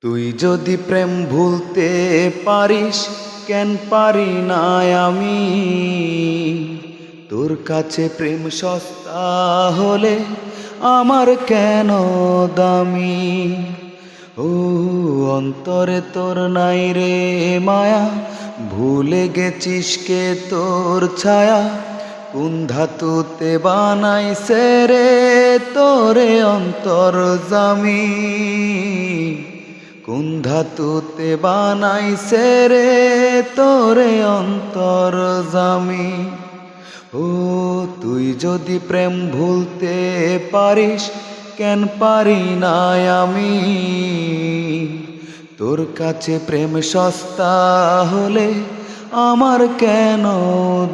তুই যদি প্রেম ভুলতে পারিস, কেন পারি না আমি? তোর কাছে প্রেম সস্তা হলে আমার কেন দামি? ও অন্তরে তোর নাই রে মায়া, ভুলে গেছিস কে তোর ছায়া? কোন ধাতুতে বানাইছে রে তোরে অন্তর্যামী? কোন ধাতুতে বানাইছে রে তোরে অন্তর্যামী? ও তুই যদি প্রেম ভুলতে পারিস, কেন পারি না আমি? তোর কাছে প্রেম সস্তা হলে আমার কেন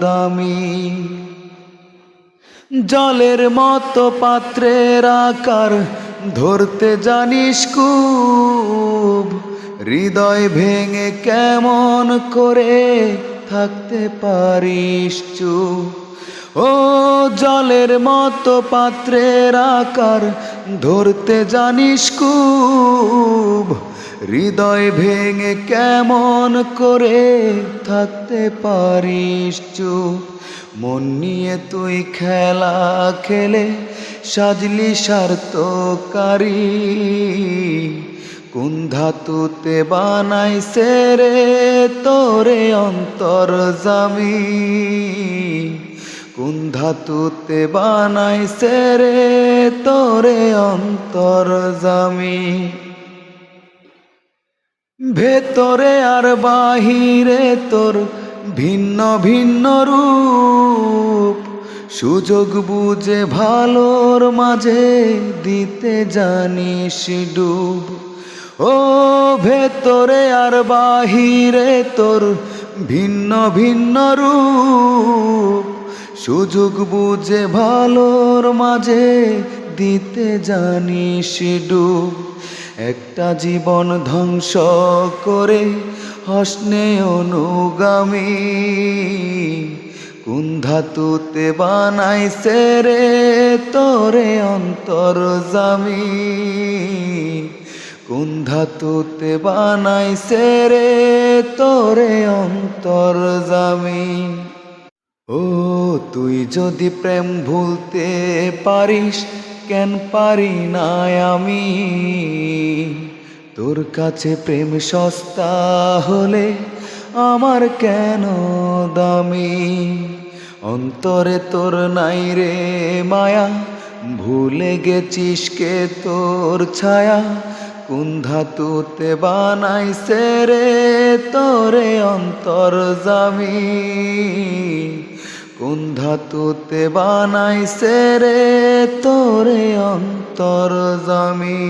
দামি? জলের মতো পাত্রের আকার ধরতে জানিস খুব, হৃদয় ভেঙে কেমন করে থাকতে পারিস চুপ? ও জলের মতো পাত্রের আকার ধরতে জানিস খুব, হৃদয় ভেঙে কেমন করে থাকতে পারিস চুপ? মন নিয়ে তুই খেলা খেলে সাজলি স্বার্থকারী, কোন ধাতুতে বানাইছে রে তোরে অন্তর্যামী? কোন ধাতুতে বানাইছে রে তোরে অন্তর্যামী? ভেতরে আর বাহিরে তোর ভিন্ন ভিন্ন রূপ, সুযোগ বুঝে ভালোর মাঝে দিতে জানিস ডুব। ও ভেতরে আর বাহিরে তোর ভিন্ন ভিন্ন রূপ, সুযোগ বুঝে ভালোর মাঝে দিতে জানিস ডুব। একটা জীবন ধ্বংস করে হসনে অনুগামী, কোন ধাতুতে বানাইছে রে তোরে অন্তর্যামী? কোন ধাতুতে বানাইছে রে তোরে অন্তর্যামী? ও তুই যদি প্রেম ভুলতে পারিস, কেন পারি না আমি? তোর কাছে প্রেম সস্তা হলে আমার কেন দামি? অন্তরে তোর নাই রে মায়া, ভুলে গেছিস কে তোর ছায়া? কোন ধাতুতে বানাইছে রে তোরে অন্তর্যামী? কোন ধাতুতে বানাইছে রে তোরে অন্তর্যামী?